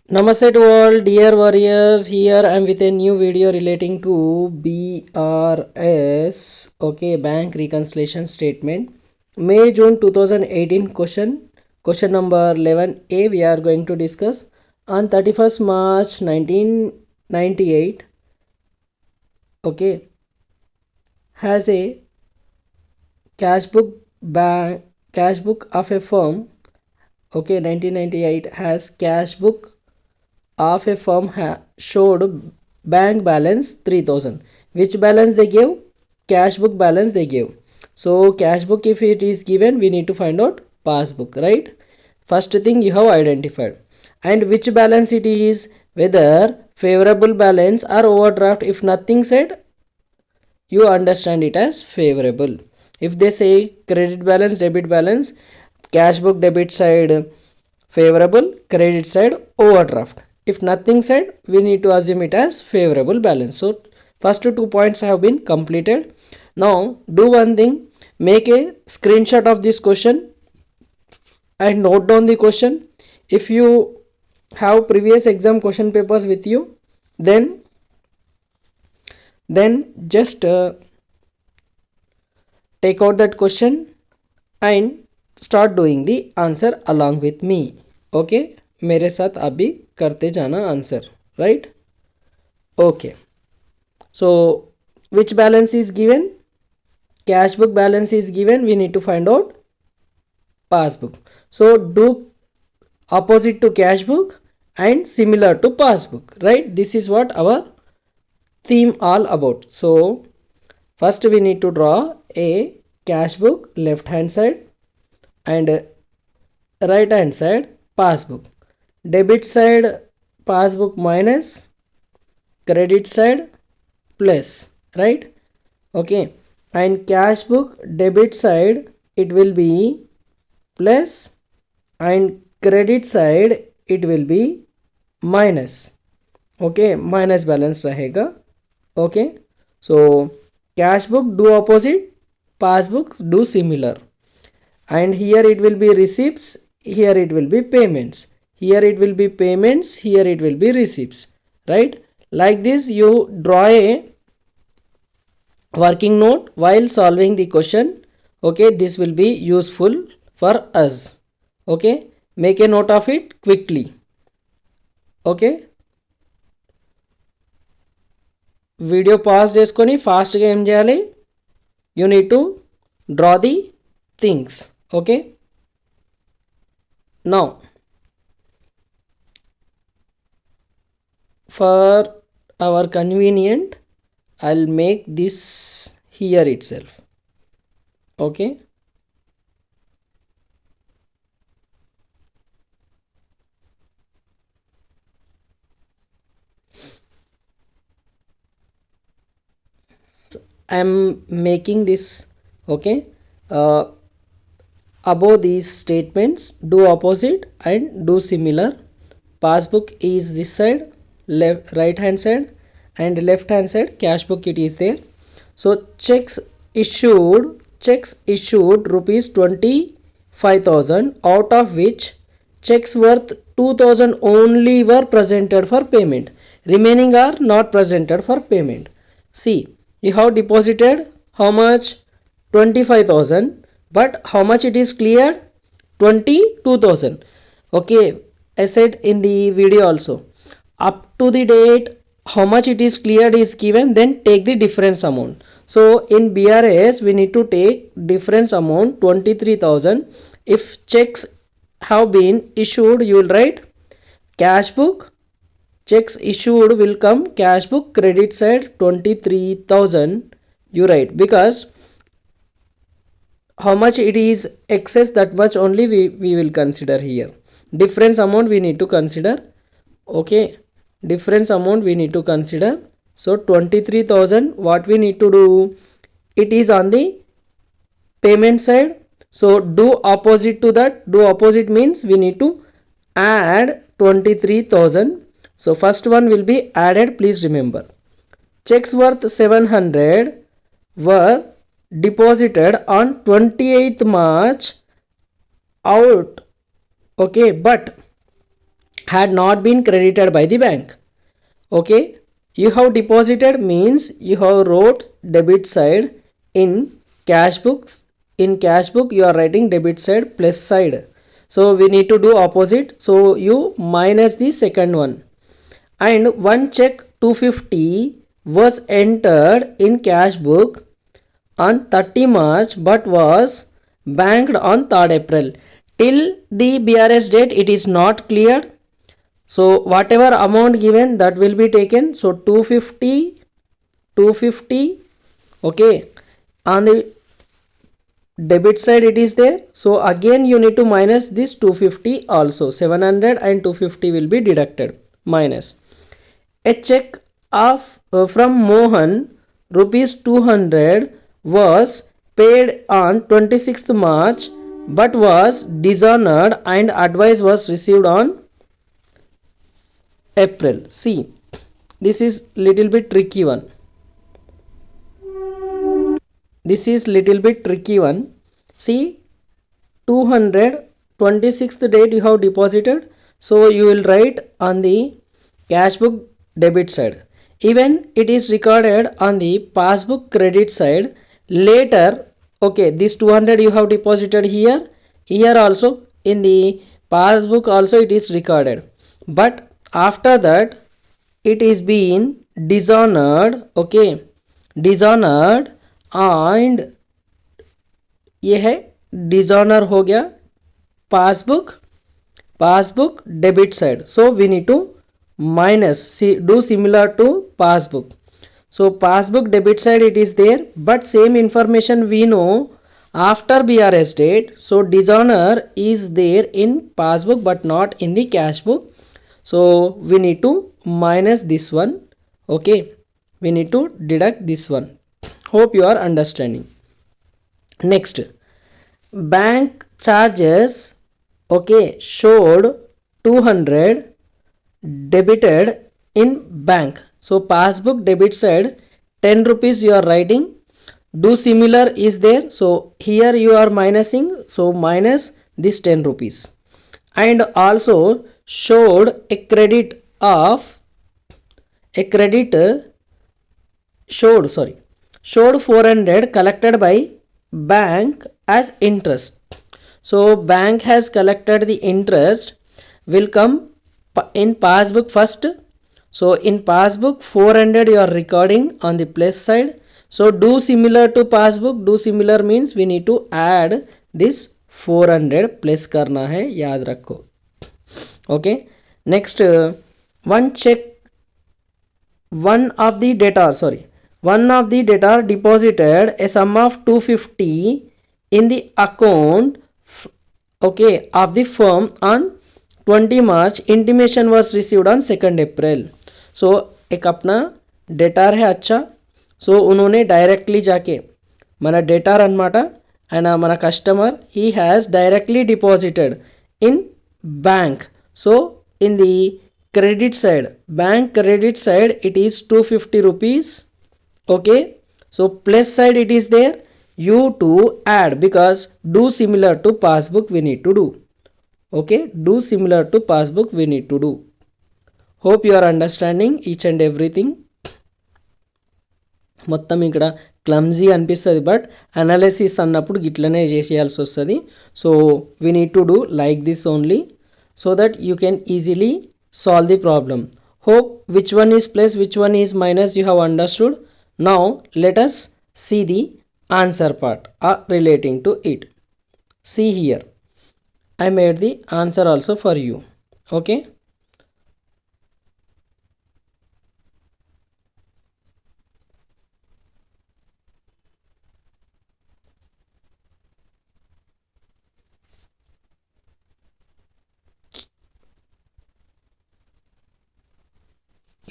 Namaste to all dear warriors. Here I am with a new video relating to BRS, okay, bank reconciliation statement. May June 2018 question number 11A we are going to discuss. On 31st March 1998, okay, has a cash book of a firm, okay, 1998 has cash book of a firm showed bank balance 3000. Which balance they gave? Cash book balance they gave. So cash book, if it is given, we need to find out passbook, right? First thing you have identified. And which balance it is, whether favorable balance or overdraft. If nothing said, you understand it as favorable. If they say credit balance, debit balance, cash book debit side favorable, credit side overdraft. If nothing said, we need to assume it as favorable balance. So first two points have been completed. Now do one thing, make a screenshot of this question and note down the question. If you have previous exam question papers with you, then just take out that question and start doing the answer along with me. Okay, मेरे साथ आप भी करते जाना answer, right? Okay, so which balance is given? Cash book balance is given. We need to find out passbook. So do opposite to cash book and similar to passbook, right? This is what our theme all about. So first we need to draw a cash book left hand side and right hand side passbook. Debit side passbook minus, credit side plus, right? Okay, and cash book debit side it will be plus and credit side it will be minus. Okay, minus balance rahega. Okay, so cash book do opposite, passbook do similar, and here it will be receipts, here it will be payments, here it will be payments, here it will be receipts, right? Like this you draw a working note while solving the question. Okay, this will be useful for us. Okay, make a note of it quickly. Okay, video pause చేసుకొని ఫాస్ట్గా ఏం చేయాలి, you need to draw the things. Okay, now for hour convenient I'll make this here itself. Okay, I am making this. Okay, above these statements do opposite and do similar. Passbook is this side, left right hand side, and left hand side cash book it is there. So checks issued rupees 25,000, out of which checks worth 2,000 only were presented for payment, remaining are not presented for payment. See, you have deposited how much? 25,000, but how much it is cleared? 22,000. Okay, I said in the video also, up to the date how much it is cleared is given, then take the difference amount. So in BRS we need to take difference amount 23,000. If checks have been issued, you will write cash book, checks issued will come cash book, credit side 23,000 you write, because how much it is excess, that much only we will consider here. Difference amount we need to consider. Okay, difference amount we need to consider. So 23,000, what we need to do, it is on the payment side, so do opposite to that. Do opposite means we need to add 23,000. so first one will be added. Please remember, checks worth 700 were deposited on 28th March out. Okay, but had not been credited by the bank. Okay, you have deposited means you have wrote debit side in cash books. In cash book you are writing debit side plus side, so we need to do opposite, so you minus the second one. And one check 250 was entered in cash book on 30 March but was banked on 3rd April. Till the BRS date it is not cleared, so whatever amount given that will be taken. So 250, okay, on the debit side it is there, so again you need to minus this 250 also. 700 and 250 will be deducted minus. A check of from Mohan rupees 200 was paid on 26th March but was dishonored and advice was received on April. See, this is little bit tricky one. This is little bit tricky one. See, 200 26th date you have deposited, so you will write on the cash book debit side. Even it is recorded on the passbook credit side later. Okay, this 200 you have deposited here, here also in the passbook also it is recorded, but after that it is being dishonored. Okay, dishonored and ये है dishonour हो गया passbook debit side, so we need to minus, do similar to passbook. So passbook debit side it is there, but same information we know after BRS date. So dishonor is there in passbook but not in the cash book, so we need to minus this one. Okay, we need to deduct this one. Hope you are understanding. Next, bank charges, okay, showed 200 debited in bank. So passbook debit side 10 rupees you are writing, do similar is there, so here you are minusing, so minus this 10 rupees. And also showed a credit of showed 400 collected by bank as interest. So bank has collected the interest, will come in passbook first. So in passbook 400 you are recording on the plus side, so do similar to passbook. Do similar means we need to add this 400 plus करना है, याद रखो. Okay, next, one of the debtor deposited a sum of 250 in the account, okay, of the firm on 20 March. Intimation was received on 2nd April. So एक अपना डेटार है अच्छा, so उन्होंने directly जाके మన డేటార్ అనమాట, ఆయన మన customer, he has directly deposited in bank. So in the credit side, bank credit side it is 250 rupees. Okay, so plus side it is there, you to add, because do similar to passbook we need to do. Okay, do similar to passbook we need to do. Hope you are understanding each and everything. మొత్తం ఇక్కడ clumsy అనిపిస్తుంది, but analysis అన్నప్పుడు గిట్లనే చేసేయాల్సి వస్తుంది. So we need to do like this only, so that you can easily solve the problem. Hope which one is plus, which one is minus you have understood. Now let us see the answer part relating to it. See here, I made the answer also for you. Okay,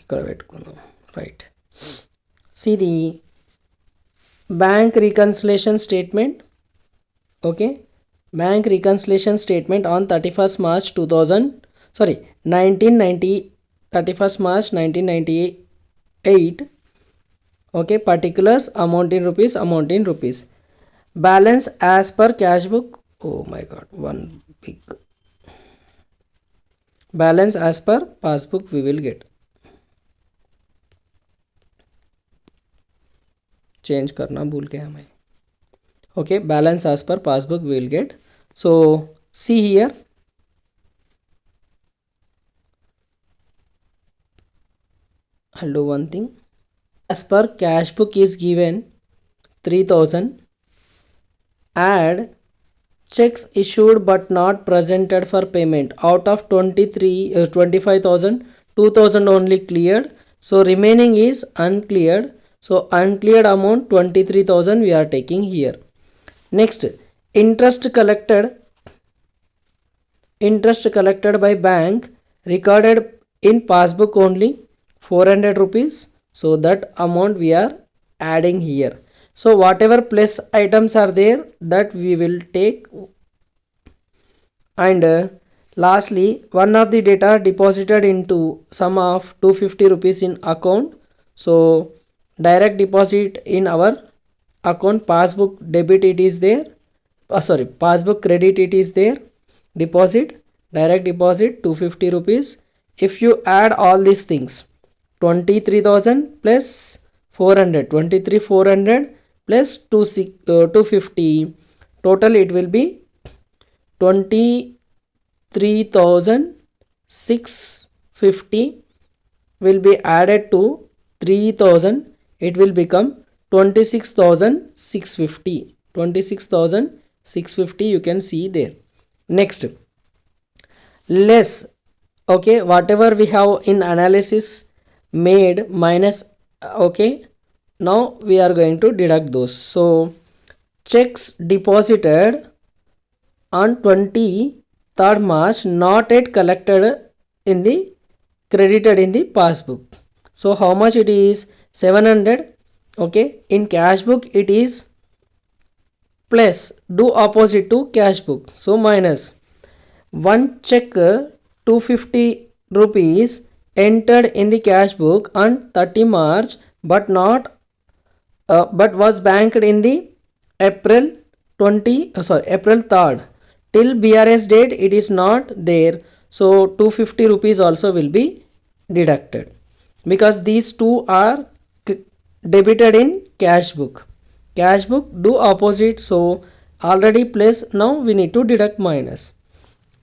ఇక్కడ పెట్టుకుందాం. Right, see the bank reconciliation statement. Okay, bank reconciliation statement on 31st March 1998. Okay, particulars, amount in rupees. Balance as per cash book. Oh my god, one big balance as per passbook we will get. Change करना भूल गया मैं. Okay, balance as per passbook we will get. So see here, I'll do one thing. As per cash book is given 3000, add checks issued but not presented for payment. Out of 25,000, 2000 only cleared, so remaining is uncleared. So uncleared amount 23,000 we are taking here. Next, interest collected by bank recorded in passbook only 400 rupees, so that amount we are adding here. So whatever plus items are there, that we will take. And lastly, one of the data deposited into sum of 250 rupees in account, so direct deposit in our account. Passbook debit it is there, passbook credit it is there. Deposit, direct deposit 250 rupees. If you add all these things, 23,000 plus 400, 23,400 plus 250, total it will be 23,650 will be added to 3,000, it will become 26,650. 26,650 you can see there. Next, less. Okay, whatever we have in analysis made minus. Okay, now we are going to deduct those. So checks deposited on 23rd March not yet collected in the credited in the passbook. So how much it is? 700. Okay, in cash book it is plus, do opposite to cash book, so minus. One check 250 rupees entered in the cash book on 30 March but not but was banked in the April 3rd. Till BRS date it is not there, so 250 rupees also will be deducted, because these two are debited in cash book. Cash book do opposite, so already plus, now we need to deduct minus.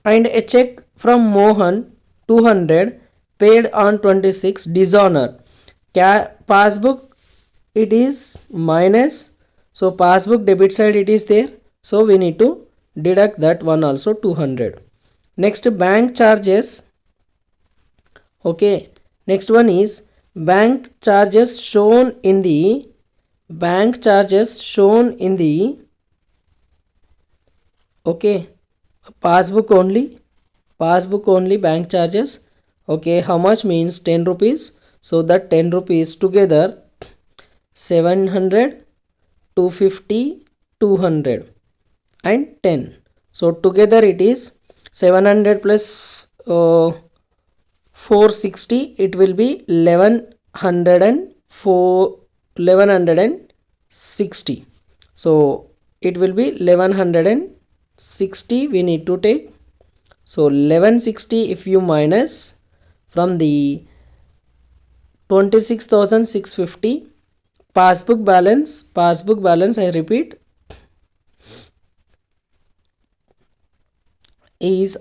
And a check from Mohan 200 paid on 26 dishonor. Passbook it is minus, so passbook debit side it is there, so we need to deduct that one also 200. Next, bank charges. Okay, next one is bank charges shown in the okay, passbook only bank charges. Okay, how much means 10 rupees, so that 10 rupees together 700, 250, 200 and 10, so together it is 700 plus 460, it will be 1160. So it will be 1160 we need to take. So 1160 if you minus from the 26,650, passbook balance I repeat is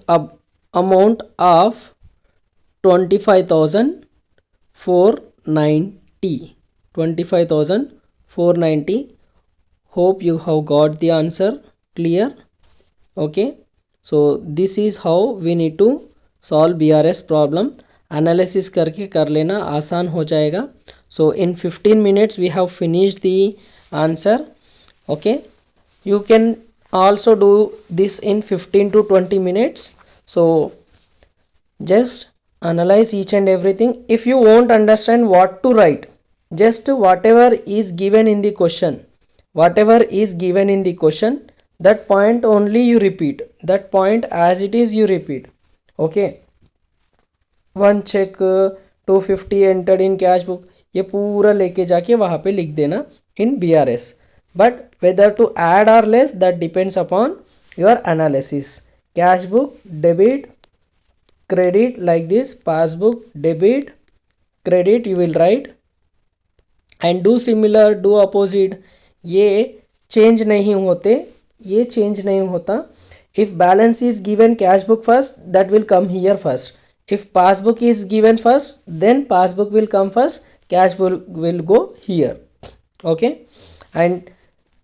amount of 25,490. Hope you have got the answer clear. Okay, so this is how we need to solve BRS problem. Analysis करके कर लेना, आसान हो जाएगा. So in 15 minutes we have finished the answer. Okay, you can also do this in 15 to 20 minutes. So just analyze each and everything. If you won't understand what to write, just whatever is given in the question, that point only you repeat, that point as it is you repeat. Okay, one check 250 entered in cash book, ये पूरा लेके जाके वहां पे लिख देना in BRS. But whether to add or less, that depends upon your analysis. Cash book debit credit like this, passbook, debit, credit you will write, and do similar, do opposite, ये change नहीं होते, ये change नहीं होता. If balance is given cash book first, that will come here first. If passbook is given first, then passbook will come first, cash book will go here. Okay, and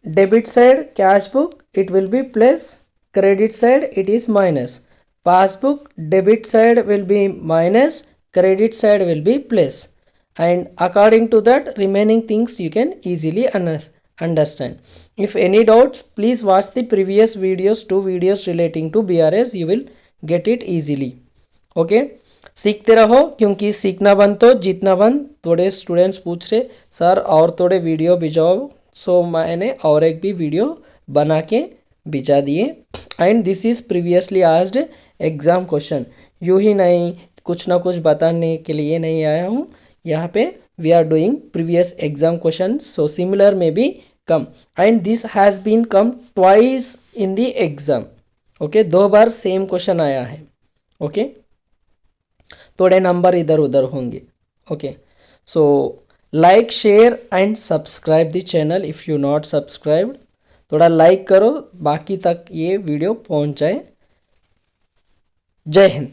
debit side cash book it will be plus, credit side it is minus. Passbook debit side will be minus, credit side will be plus, and according to that remaining things you can easily understand. If any doubts, please watch the previous videos, 2 videos relating to BRS, you will get it easily. Okay, सीखते रहो, क्योंकि सीखना बंद तो जीतना बंद. थोड़े students पूछ रहे सर और थोड़े वीडियो भिजाओ, सो मैंने और एक भी वीडियो बना के भिजा दिए. And this is previously asked exam question. यूं ही नहीं कुछ ना कुछ बताने के लिए नहीं आया हूँ यहाँ पे. We are doing previous exam question, so similar में भी come, and this has been come twice in the exam. Okay, 2 बार सेम क्वेश्चन आया है. ओके, थोड़े नंबर इधर उधर होंगे. Okay, so like share and subscribe the channel if you not subscribed. थोड़ा लाइक करो, बाकी तक ये वीडियो पहुंच जाए. जय हिंद.